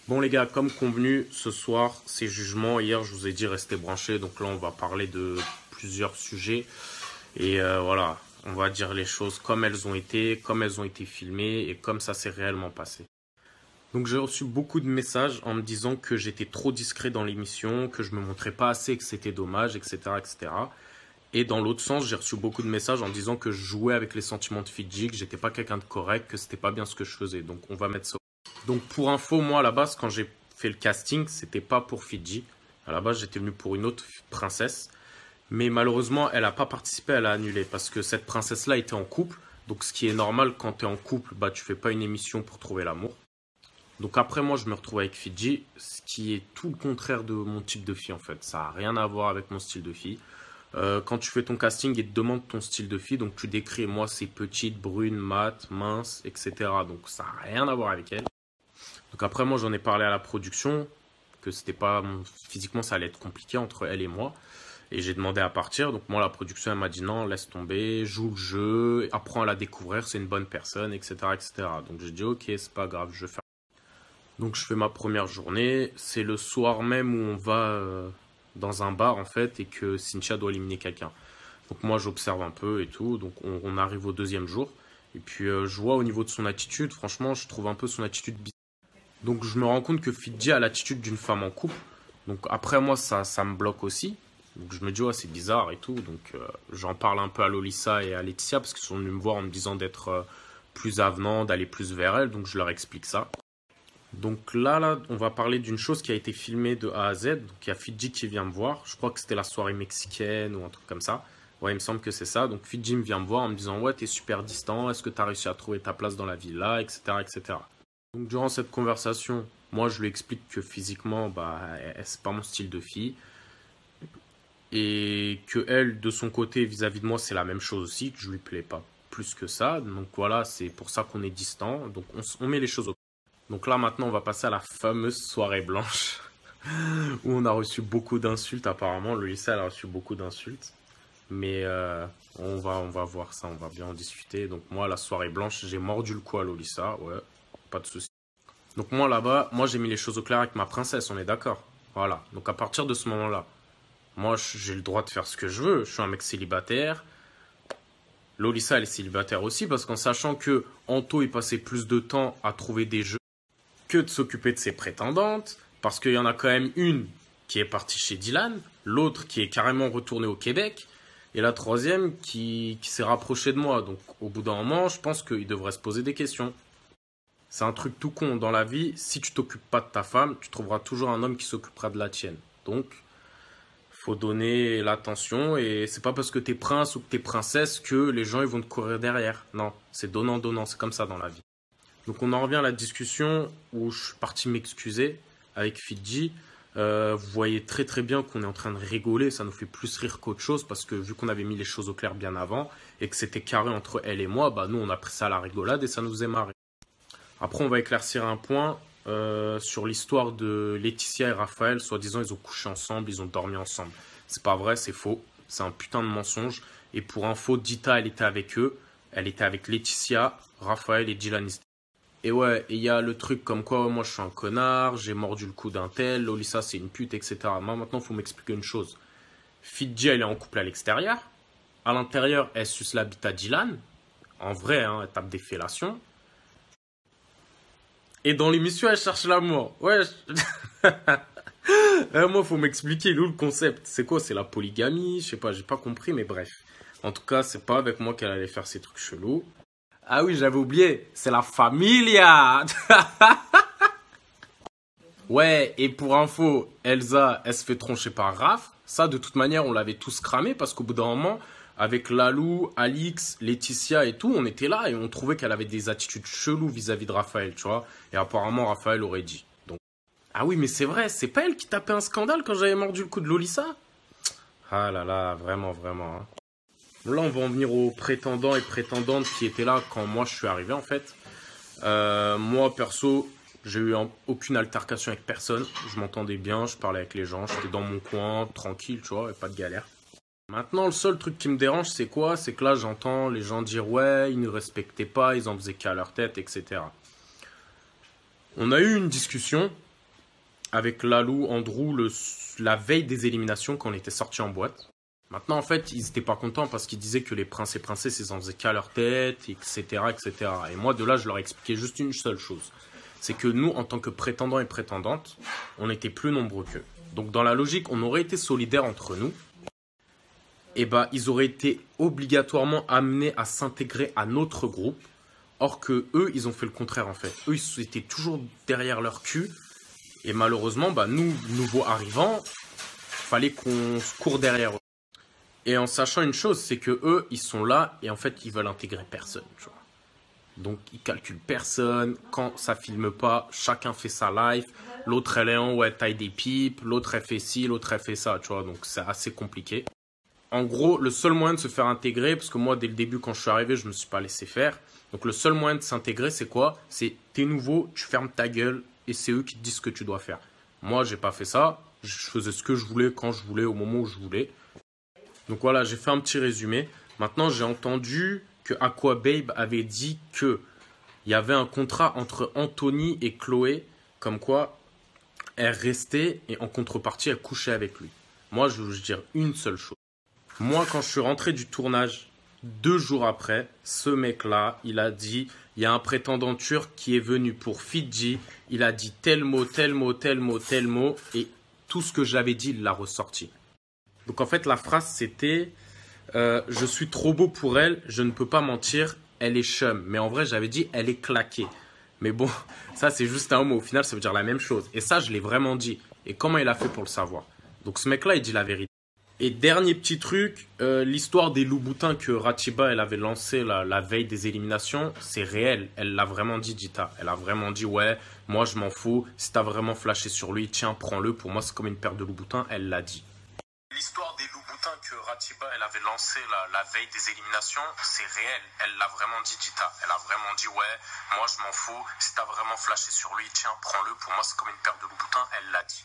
Bon les gars, comme convenu, ce soir, c'est jugement. Hier, je vous ai dit restez branchés. Donc là, on va parler de plusieurs sujets. Et voilà, on va dire les choses comme elles ont été filmées et comme ça s'est réellement passé. Donc j'ai reçu beaucoup de messages en me disant que j'étais trop discret dans l'émission, que je me montrais pas assez, que c'était dommage, etc., etc. Et dans l'autre sens, j'ai reçu beaucoup de messages en disant que je jouais avec les sentiments de Fidji, que j'étais pas quelqu'un de correct, que c'était pas bien ce que je faisais. Donc on va mettre ça. Donc pour info, moi à la base, quand j'ai fait le casting, c'était pas pour Fidji. À la base, j'étais venu pour une autre princesse. Mais malheureusement, elle n'a pas participé, elle a annulé. Parce que cette princesse-là était en couple. Donc ce qui est normal quand tu es en couple, bah tu fais pas une émission pour trouver l'amour. Donc après moi, je me retrouve avec Fidji, ce qui est tout le contraire de mon type de fille en fait. Ça n'a rien à voir avec mon style de fille. Quand tu fais ton casting, il te demande ton style de fille. Donc tu décris, moi c'est petite, brune, mate, mince, etc. Donc ça n'a rien à voir avec elle. Donc après, moi, j'en ai parlé à la production, que c'était pas physiquement, ça allait être compliqué entre elle et moi. Et j'ai demandé à partir. Donc moi, la production, elle m'a dit non, laisse tomber, joue le jeu, apprends à la découvrir, c'est une bonne personne, etc., etc. Donc j'ai dit ok, c'est pas grave, je vais faire. Donc je fais ma première journée. C'est le soir même où on va dans un bar en fait et que Cynthia doit éliminer quelqu'un. Donc moi, j'observe un peu et tout. Donc on arrive au deuxième jour. Et puis je vois au niveau de son attitude, franchement, je trouve un peu son attitude bizarre. Donc je me rends compte que Fidji a l'attitude d'une femme en couple. Donc après moi ça me bloque aussi. Donc je me dis ouais c'est bizarre et tout. Donc j'en parle un peu à Lolissa et à Laetitia parce qu'ils sont venus me voir en me disant d'être plus avenant, d'aller plus vers elle. Donc je leur explique ça. Donc là on va parler d'une chose qui a été filmée de A à Z. Donc il y a Fidji qui vient me voir. Je crois que c'était la soirée mexicaine ou un truc comme ça. Ouais il me semble que c'est ça. Donc Fidji me vient me voir en me disant ouais t'es super distant. Est-ce que t'as réussi à trouver ta place dans la villa, etc., etc. Donc durant cette conversation, moi je lui explique que physiquement, bah, c'est pas mon style de fille. Et que elle, de son côté, vis-à-vis de moi, c'est la même chose aussi, que je lui plais pas plus que ça. Donc voilà, c'est pour ça qu'on est distant. Donc on met les choses au. Donc là maintenant, on va passer à la fameuse soirée blanche, où on a reçu beaucoup d'insultes apparemment. Le lycée elle a reçu beaucoup d'insultes. Mais on va voir ça, on va bien en discuter. Donc moi, la soirée blanche, j'ai mordu le cou à Lolissa, ouais, pas de souci. Donc moi là-bas, moi j'ai mis les choses au clair avec ma princesse, on est d'accord. Voilà. Donc à partir de ce moment-là, moi j'ai le droit de faire ce que je veux. Je suis un mec célibataire. Lolissa elle est célibataire aussi parce qu'en sachant que Anto il passait plus de temps à trouver des jeux que de s'occuper de ses prétendantes, parce qu'il y en a quand même une qui est partie chez Dylan, l'autre qui est carrément retournée au Québec, et la troisième qui s'est rapprochée de moi. Donc au bout d'un moment, je pense qu'il devrait se poser des questions. C'est un truc tout con dans la vie. Si tu t'occupes pas de ta femme, tu trouveras toujours un homme qui s'occupera de la tienne. Donc, faut donner l'attention et c'est pas parce que t'es prince ou que t'es princesse que les gens ils vont te courir derrière. Non, c'est donnant, c'est comme ça dans la vie. Donc on en revient à la discussion où je suis parti m'excuser avec Fidji. Vous voyez très très bien qu'on est en train de rigoler, ça nous fait plus rire qu'autre chose parce que vu qu'on avait mis les choses au clair bien avant et que c'était carré entre elle et moi, bah nous on a pris ça à la rigolade et ça nous faisait marrer. Après, on va éclaircir un point sur l'histoire de Laetitia et Raphaël. Soi-disant, ils ont couché ensemble, ils ont dormi ensemble. C'est pas vrai, c'est faux. C'est un putain de mensonge. Et pour info, Dita, elle était avec eux. Elle était avec Laetitia, Raphaël et Dylan. Et ouais, il y a le truc comme quoi, moi je suis un connard, j'ai mordu le cou d'un tel, Lolissa c'est une pute, etc. Moi maintenant, il faut m'expliquer une chose. Fidji, elle est en couple à l'extérieur. À l'intérieur, elle suce la bite à Dylan. En vrai, hein, elle tape des fellations. Et dans l'émission, elle cherche l'amour. Ouais. Moi, faut m'expliquer, le concept. C'est quoi? C'est la polygamie? Je sais pas, j'ai pas compris, mais bref. En tout cas, c'est pas avec moi qu'elle allait faire ces trucs chelous. Ah oui, j'avais oublié. C'est la familia. Ouais, et pour info, Elsa, elle se fait troncher par Raph. Ça, de toute manière, on l'avait tous cramé parce qu'au bout d'un moment, avec Lalou, Alix, Laetitia et tout, on était là et on trouvait qu'elle avait des attitudes cheloues vis-à-vis de Raphaël, tu vois. Et apparemment, Raphaël aurait dit. Donc, ah oui, mais c'est vrai, c'est pas elle qui tapait un scandale quand j'avais mordu le cou de Lolissa? Ah là là, vraiment, vraiment. Hein. Là, on va en venir aux prétendants et prétendantes qui étaient là quand moi je suis arrivé en fait. Moi, perso, j'ai eu aucune altercation avec personne. Je m'entendais bien, je parlais avec les gens, j'étais dans mon coin, tranquille, tu vois, et pas de galère. Maintenant, le seul truc qui me dérange, c'est quoi? C'est que là, j'entends les gens dire ouais, ils ne respectaient pas, ils en faisaient qu'à leur tête, etc. On a eu une discussion avec Lalou, Andrew, la veille des éliminations quand on était sortis en boîte. Maintenant, en fait, ils n'étaient pas contents parce qu'ils disaient que les princes et princesses, ils en faisaient qu'à leur tête, etc., etc. Et moi, de là, je leur ai expliqué juste une seule chose. C'est que nous, en tant que prétendants et prétendantes, on était plus nombreux qu'eux. Donc, dans la logique, on aurait été solidaires entre nous. Et bah, ils auraient été obligatoirement amenés à s'intégrer à notre groupe. Or que eux, ils ont fait le contraire, en fait. Eux, ils étaient toujours derrière leur cul. Et malheureusement, bah, nous, nouveaux arrivants, fallait qu'on se court derrière eux. Et en sachant une chose, c'est que eux, ils sont là et en fait, ils veulent intégrer personne, tu vois. Donc, ils calculent personne. Quand ça filme pas, chacun fait sa live. L'autre, elle est en ouais, taille des pipes. L'autre, elle fait ci, l'autre, elle fait ça, tu vois. Donc, c'est assez compliqué. En gros, le seul moyen de se faire intégrer, parce que moi, dès le début, quand je suis arrivé, je me suis pas laissé faire. Donc, le seul moyen de s'intégrer, c'est quoi? C'est t'es nouveau, tu fermes ta gueule et c'est eux qui te disent ce que tu dois faire. Moi, j'ai pas fait ça. Je faisais ce que je voulais, quand je voulais, au moment où je voulais. Donc voilà, j'ai fait un petit résumé. Maintenant, j'ai entendu que Aquababe avait dit que il y avait un contrat entre Anthony et Chloé, comme quoi elle restait et en contrepartie, elle couchait avec lui. Moi, je veux juste dire une seule chose. Moi, quand je suis rentré du tournage, 2 jours après, ce mec-là, il a dit, il y a un prétendant turc qui est venu pour Fidji, il a dit tel mot, tel mot, tel mot, tel mot, et tout ce que j'avais dit, il l'a ressorti. Donc en fait, la phrase, c'était je suis trop beau pour elle, je ne peux pas mentir, elle est chum. Mais en vrai, j'avais dit, elle est claquée. Mais bon, ça, c'est juste un mot. Au final, ça veut dire la même chose. Et ça, je l'ai vraiment dit. Et comment il a fait pour le savoir? Donc ce mec-là, il dit la vérité. Et dernier petit truc, l'histoire des loups-boutins que Ratiba, elle avait lancé la veille des éliminations, c'est réel. Elle l'a vraiment dit, Dita. Elle a vraiment dit, ouais, moi, je m'en fous. Si t'as vraiment flashé sur lui, tiens, prends-le. Pour moi, c'est comme une paire de loups-boutins. Elle l'a dit. L'histoire des loups-boutins que Ratiba, elle avait lancé la veille des éliminations, c'est réel. Elle l'a vraiment dit, Dita. Elle a vraiment dit, ouais, moi je m'en fous. Si t'as vraiment flashé sur lui, tiens, prends-le. Pour moi, c'est comme une paire de loups-boutins. Elle l'a dit.